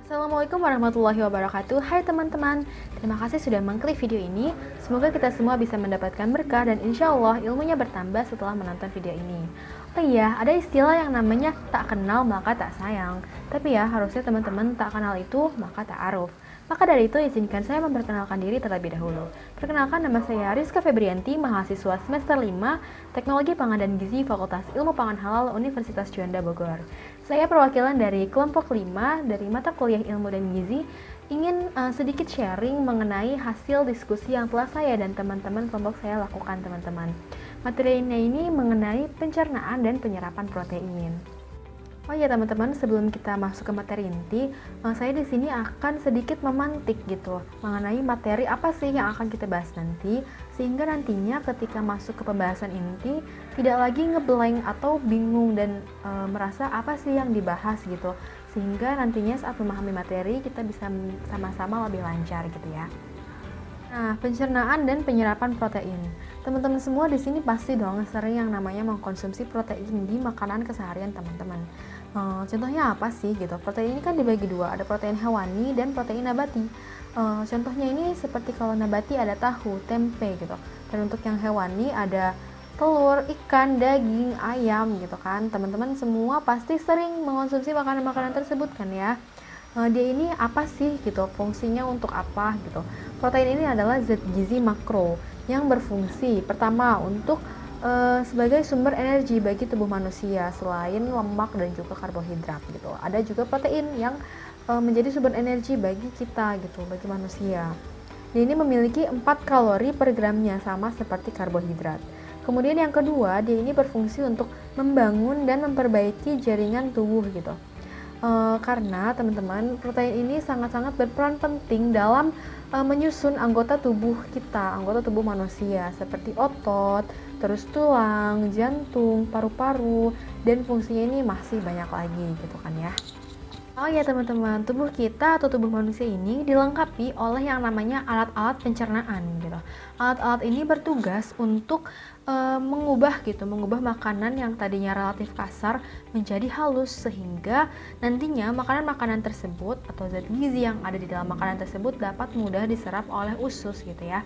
Assalamualaikum warahmatullahi wabarakatuh. Hai teman-teman, terima kasih sudah mengklik video ini. Semoga kita semua bisa mendapatkan berkah dan insya Allah ilmunya bertambah setelah menonton video ini. Oh iya, ada istilah yang namanya tak kenal maka tak sayang. Tapi ya, harusnya teman-teman tak kenal itu maka tak aruf. Maka dari itu, izinkan saya memperkenalkan diri terlebih dahulu. Perkenalkan, nama saya Rizka Febrianti, mahasiswa semester 5, Teknologi Pangan dan Gizi, Fakultas Ilmu Pangan Halal, Universitas Juanda Bogor. Saya perwakilan dari kelompok 5 dari mata kuliah Ilmu dan Gizi, ingin sedikit sharing mengenai hasil diskusi yang telah saya dan teman-teman kelompok saya lakukan, teman-teman. Materinya ini mengenai pencernaan dan penyerapan protein. Oh ya teman-teman, sebelum kita masuk ke materi inti, saya di sini akan sedikit memantik gitu mengenai materi apa sih yang akan kita bahas nanti, sehingga nantinya ketika masuk ke pembahasan inti tidak lagi ngeblank atau bingung dan merasa apa sih yang dibahas gitu, sehingga nantinya saat memahami materi kita bisa sama-sama lebih lancar gitu ya. Nah, pencernaan dan penyerapan protein. Teman-teman semua di sini pasti dong sering yang namanya mengkonsumsi protein di makanan keseharian teman-teman. Contohnya apa sih gitu? Protein ini kan dibagi dua, ada protein hewani dan protein nabati. Contohnya ini seperti kalau nabati ada tahu, tempe gitu. Dan untuk yang hewani ada telur, ikan, daging, ayam gitu kan. Teman-teman semua pasti sering mengkonsumsi makanan-makanan tersebut kan ya. Dia ini apa sih gitu? Fungsinya untuk apa gitu? Protein ini adalah zat gizi makro yang berfungsi pertama untuk sebagai sumber energi bagi tubuh manusia selain lemak dan juga karbohidrat gitu. Ada juga protein yang menjadi sumber energi bagi kita gitu, bagi manusia. Dia ini memiliki 4 kalori per gramnya, sama seperti karbohidrat. Kemudian yang kedua, dia ini berfungsi untuk membangun dan memperbaiki jaringan tubuh gitu. Karena teman-teman, protein ini sangat-sangat berperan penting dalam menyusun anggota tubuh kita, anggota tubuh manusia seperti otot, terus tulang, jantung, paru-paru, dan fungsinya ini masih banyak lagi gitu kan ya. Oh ya teman-teman, tubuh kita atau tubuh manusia ini dilengkapi oleh yang namanya alat-alat pencernaan gitu. Alat-alat ini bertugas untuk mengubah makanan yang tadinya relatif kasar menjadi halus sehingga nantinya makanan-makanan tersebut atau zat gizi yang ada di dalam makanan tersebut dapat mudah diserap oleh usus gitu ya.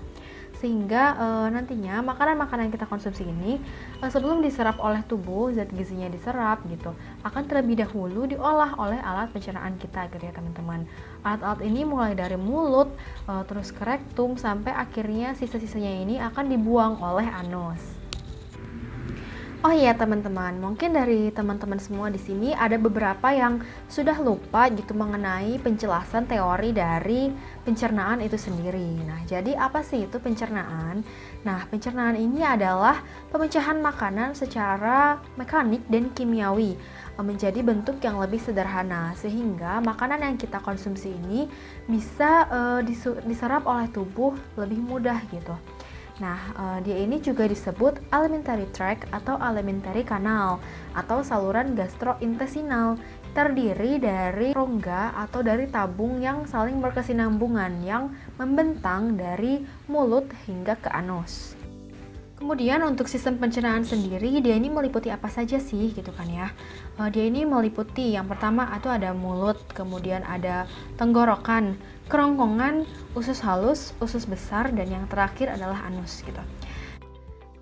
Sehingga nantinya makanan-makanan yang kita konsumsi ini sebelum diserap oleh tubuh, zat gizinya diserap gitu, akan terlebih dahulu diolah oleh alat pencernaan kita gitu ya teman-teman. Alat-alat ini mulai dari mulut, terus ke rektum, sampai akhirnya sisa-sisanya ini akan dibuang oleh anus. Oh iya teman-teman, mungkin dari teman-teman semua di sini ada beberapa yang sudah lupa gitu mengenai penjelasan teori dari pencernaan itu sendiri. Nah, jadi apa sih itu pencernaan? Nah, pencernaan ini adalah pemecahan makanan secara mekanik dan kimiawi menjadi bentuk yang lebih sederhana sehingga makanan yang kita konsumsi ini bisa diserap oleh tubuh lebih mudah gitu. Nah, dia ini juga disebut alimentary tract atau alimentary canal atau saluran gastrointestinal, terdiri dari rongga atau dari tabung yang saling berkesinambungan yang membentang dari mulut hingga ke anus. Kemudian untuk sistem pencernaan sendiri, dia ini meliputi apa saja sih gitu kan ya. Dia ini meliputi yang pertama itu ada mulut, kemudian ada tenggorokan, kerongkongan, usus halus, usus besar, dan yang terakhir adalah anus gitu.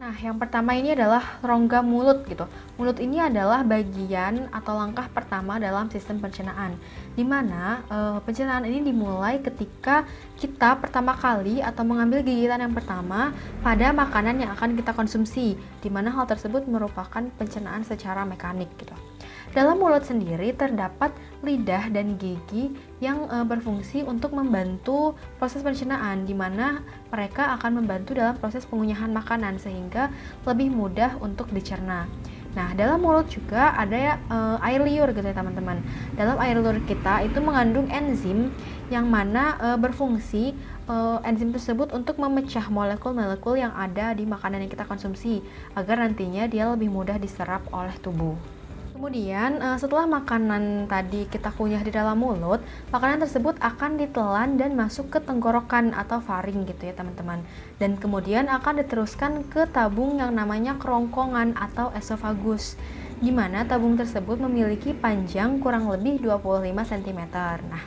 Nah, yang pertama ini adalah rongga mulut gitu. Mulut ini adalah bagian atau langkah pertama dalam sistem pencernaan, di mana pencernaan ini dimulai ketika kita pertama kali atau mengambil gigitan yang pertama pada makanan yang akan kita konsumsi, di mana hal tersebut merupakan pencernaan secara mekanik gitu. Dalam mulut sendiri terdapat lidah dan gigi yang berfungsi untuk membantu proses pencernaan, di mana mereka akan membantu dalam proses pengunyahan makanan sehingga lebih mudah untuk dicerna. Nah, dalam mulut juga ada air liur gitu ya teman-teman. Dalam air liur kita itu mengandung enzim yang mana berfungsi enzim tersebut untuk memecah molekul-molekul yang ada di makanan yang kita konsumsi agar nantinya dia lebih mudah diserap oleh tubuh. Kemudian setelah makanan tadi kita kunyah di dalam mulut, makanan tersebut akan ditelan dan masuk ke tenggorokan atau faring gitu ya teman-teman. Dan kemudian akan diteruskan ke tabung yang namanya kerongkongan atau esofagus, di mana tabung tersebut memiliki panjang kurang lebih 25 cm. Nah,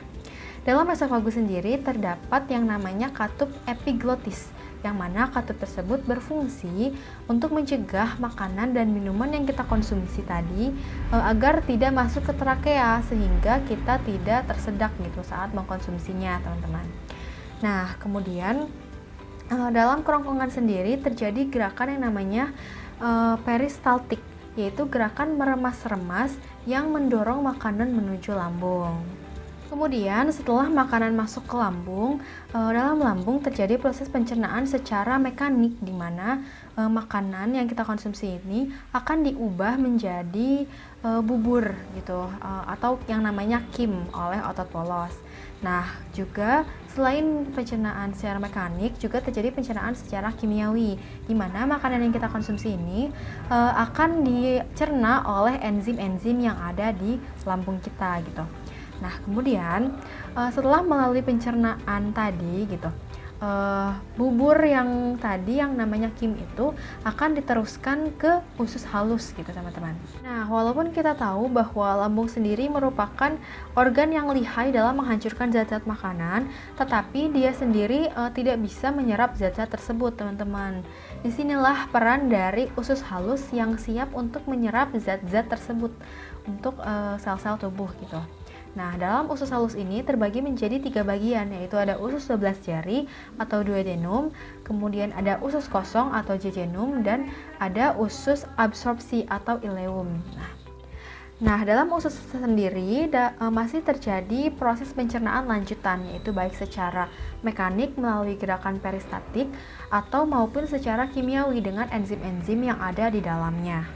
Dalam esofagus sendiri terdapat yang namanya katup epiglotis, yang mana katup tersebut berfungsi untuk mencegah makanan dan minuman yang kita konsumsi tadi agar tidak masuk ke trakea sehingga kita tidak tersedak gitu saat mengkonsumsinya, teman-teman. Nah, kemudian dalam kerongkongan sendiri terjadi gerakan yang namanya peristaltik, yaitu gerakan meremas-remas yang mendorong makanan menuju lambung. Kemudian setelah makanan masuk ke lambung, dalam lambung terjadi proses pencernaan secara mekanik di mana makanan yang kita konsumsi ini akan diubah menjadi bubur gitu atau yang namanya kim oleh otot polos. Nah, juga selain pencernaan secara mekanik, juga terjadi pencernaan secara kimiawi di mana makanan yang kita konsumsi ini akan dicerna oleh enzim-enzim yang ada di lambung kita gitu. Nah, kemudian setelah melalui pencernaan tadi gitu, bubur yang tadi yang namanya kim itu akan diteruskan ke usus halus gitu, teman-teman. Nah, walaupun kita tahu bahwa lambung sendiri merupakan organ yang lihai dalam menghancurkan zat-zat makanan, tetapi dia sendiri tidak bisa menyerap zat-zat tersebut, teman-teman. Disinilah peran dari usus halus yang siap untuk menyerap zat-zat tersebut untuk sel-sel tubuh gitu. Nah, dalam usus halus ini terbagi menjadi 3 bagian, yaitu ada usus 12 jari atau duodenum, kemudian ada usus kosong atau jejunum, dan ada usus absorpsi atau ileum. Nah, dalam usus sendiri masih terjadi proses pencernaan lanjutan, yaitu baik secara mekanik melalui gerakan peristatik atau maupun secara kimiawi dengan enzim-enzim yang ada di dalamnya.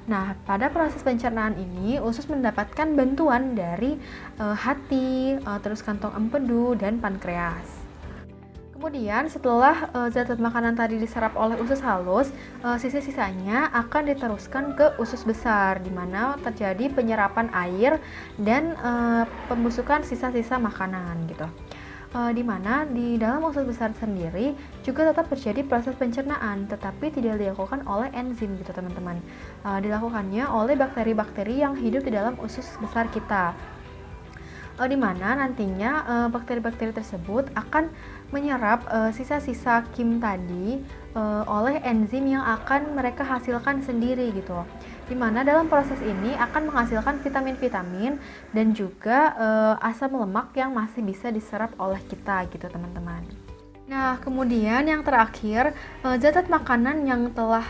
Nah, pada proses pencernaan ini, usus mendapatkan bantuan dari hati, terus kantong empedu, dan pankreas. Kemudian, setelah zat-zat makanan tadi diserap oleh usus halus, sisa-sisanya akan diteruskan ke usus besar, di mana terjadi penyerapan air dan pembusukan sisa-sisa makanan gitu. Di mana di dalam usus besar sendiri juga tetap terjadi proses pencernaan, tetapi tidak dilakukan oleh enzim gitu, teman-teman. Dilakukannya oleh bakteri-bakteri yang hidup di dalam usus besar kita. Di mana nantinya bakteri-bakteri tersebut akan menyerap sisa-sisa kim tadi oleh enzim yang akan mereka hasilkan sendiri gitu. Di mana dalam proses ini akan menghasilkan vitamin-vitamin dan juga asam lemak yang masih bisa diserap oleh kita gitu, teman-teman. Nah, kemudian yang terakhir, zat-zat makanan yang telah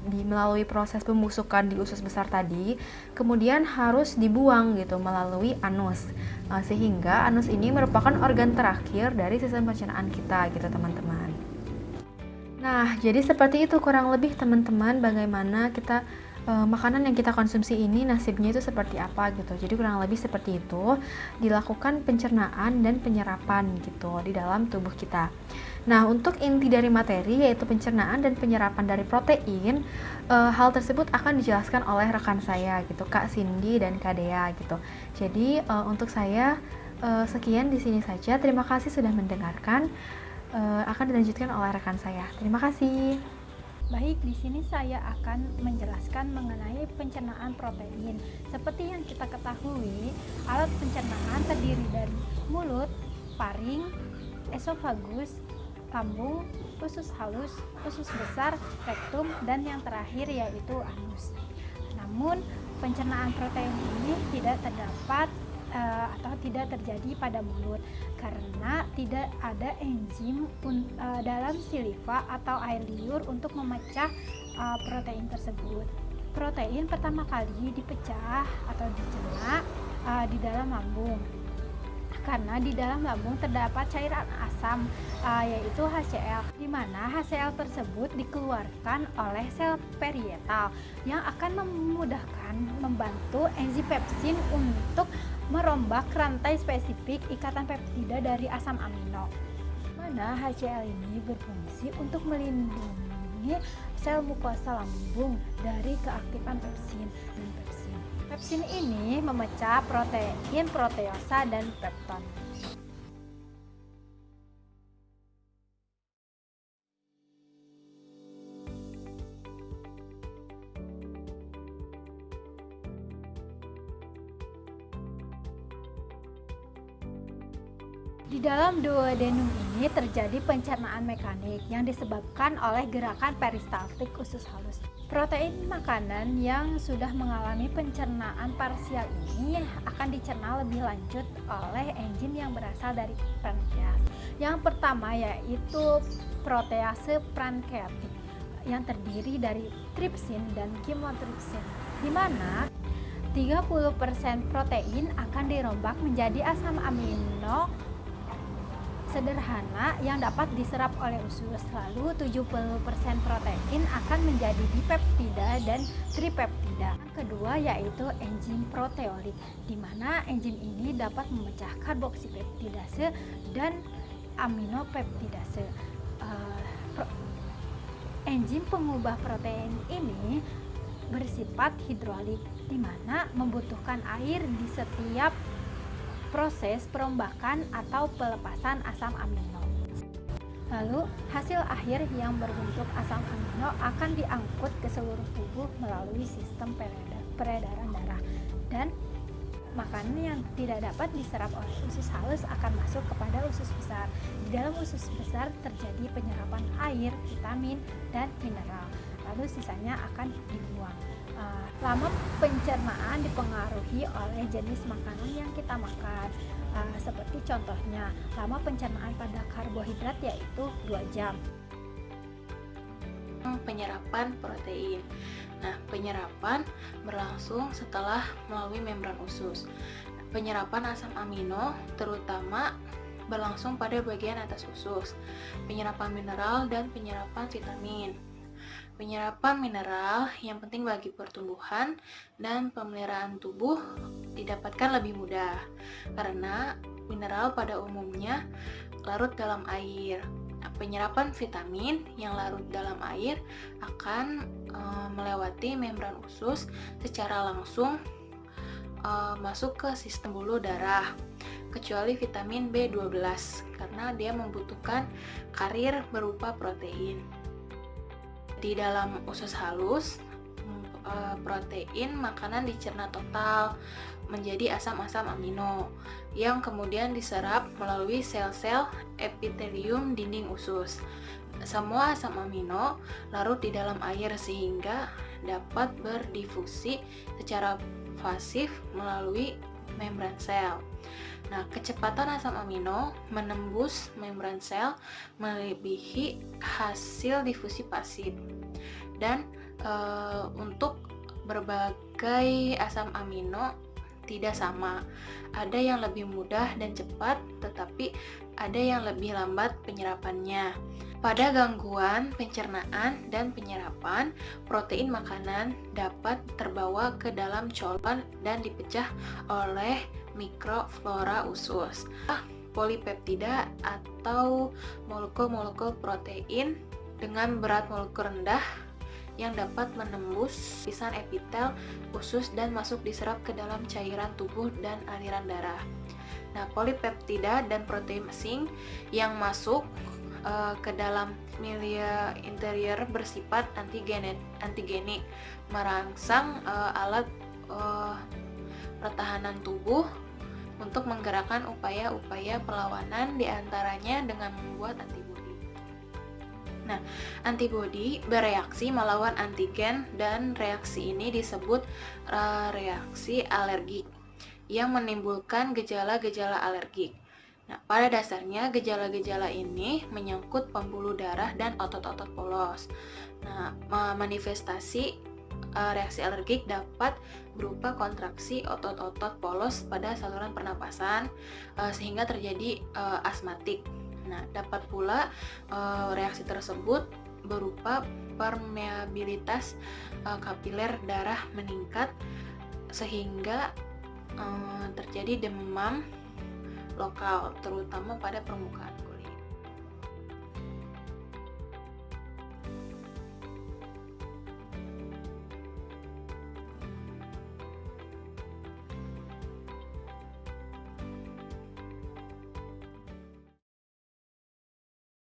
melalui proses pembusukan di usus besar tadi, kemudian harus dibuang gitu melalui anus. Sehingga anus ini merupakan organ terakhir dari sistem pencernaan kita gitu, teman-teman. Nah, jadi seperti itu kurang lebih, teman-teman, bagaimana kita makanan yang kita konsumsi ini nasibnya itu seperti apa gitu. Jadi kurang lebih seperti itu dilakukan pencernaan dan penyerapan gitu di dalam tubuh kita. Nah, untuk inti dari materi yaitu pencernaan dan penyerapan dari protein, hal tersebut akan dijelaskan oleh rekan saya gitu, Kak Cindy dan Kak Dea gitu. Jadi untuk saya sekian di sini saja. Terima kasih sudah mendengarkan. Akan dilanjutkan oleh rekan saya. Terima kasih. Baik, di sini saya akan menjelaskan mengenai pencernaan protein. Seperti yang kita ketahui, alat pencernaan terdiri dari mulut, paring, esofagus, lambung, usus halus, usus besar, rektum, dan yang terakhir yaitu anus. Namun, pencernaan protein ini tidak terdapat atau tidak terjadi pada mulut karena tidak ada enzim dalam siliva atau air liur untuk memecah protein tersebut. Protein pertama kali dipecah atau dicerna di dalam lambung karena di dalam lambung terdapat cairan asam yaitu HCl, di mana HCl tersebut dikeluarkan oleh sel parietal yang akan memudahkan membantu enzim pepsin untuk merombak rantai spesifik ikatan peptida dari asam amino. Mana HCl ini berfungsi untuk melindungi sel mukosa lambung dari keaktifan pepsin dan pepsin. Pepsin ini memecah protein, proteosa, dan pepton. Di dalam duodenum ini terjadi pencernaan mekanik yang disebabkan oleh gerakan peristaltik usus halus. Protein makanan yang sudah mengalami pencernaan parsial ini akan dicerna lebih lanjut oleh enzim yang berasal dari pankreas. Yang pertama yaitu protease pankreatik yang terdiri dari tripsin dan chymotrypsin, di mana 30% protein akan dirombak menjadi asam amino sederhana yang dapat diserap oleh usus. Lalu 70% protein akan menjadi dipeptida dan tripeptida. Yang kedua yaitu enzim proteolik, di mana enzim ini dapat memecah karboksipeptidase dan aminopeptidase. Enzim pengubah protein ini bersifat hidrolik, di mana membutuhkan air di setiap proses perombakan atau pelepasan asam amino. Lalu, hasil akhir yang berbentuk asam amino akan diangkut ke seluruh tubuh melalui sistem peredaran darah, dan makanan yang tidak dapat diserap oleh usus halus akan masuk kepada usus besar. Di dalam usus besar terjadi penyerapan air, vitamin, dan mineral. Lalu sisanya akan dibuang. Lama pencernaan dipengaruhi oleh jenis makanan yang kita makan. Seperti contohnya, lama pencernaan pada karbohidrat yaitu 2 jam. Penyerapan protein. Nah, penyerapan berlangsung setelah melalui membran usus. Penyerapan asam amino terutama berlangsung pada bagian atas usus. Penyerapan mineral dan penyerapan vitamin. Penyerapan mineral yang penting bagi pertumbuhan dan pemeliharaan tubuh didapatkan lebih mudah karena mineral pada umumnya larut dalam air. Penyerapan vitamin yang larut dalam air akan melewati membran usus secara langsung masuk ke sistem pembuluh darah, kecuali vitamin B12 karena dia membutuhkan karir berupa protein. Di dalam usus halus, protein makanan dicerna total menjadi asam-asam amino yang kemudian diserap melalui sel-sel epitelium dinding usus. Semua asam amino larut di dalam air sehingga dapat berdifusi secara pasif melalui membran sel. Nah, kecepatan asam amino menembus membran sel melebihi hasil difusi pasif. Dan untuk berbagai asam amino tidak sama. Ada yang lebih mudah dan cepat, tetapi ada yang lebih lambat penyerapannya. Pada gangguan pencernaan dan penyerapan, protein makanan dapat terbawa ke dalam colon dan dipecah oleh mikroflora usus. Polipeptida atau molekul-molekul protein dengan berat molekul rendah yang dapat menembus lapisan epitel usus dan masuk diserap ke dalam cairan tubuh dan aliran darah. Nah, polipeptida dan protein mesing yang masuk ke dalam milia interior bersifat antigenik, merangsang alat pertahanan tubuh untuk menggerakkan upaya-upaya perlawanan, diantaranya dengan membuat antibodi. Nah, antibodi bereaksi melawan antigen dan reaksi ini disebut reaksi alergik yang menimbulkan gejala-gejala alergik. Nah, pada dasarnya gejala-gejala ini menyangkut pembuluh darah dan otot-otot polos. Nah, manifestasi reaksi alergik dapat berupa kontraksi otot-otot polos pada saluran pernapasan sehingga terjadi asmatik. Nah, dapat pula reaksi tersebut berupa permeabilitas kapiler darah meningkat sehingga terjadi demam lokal terutama pada permukaan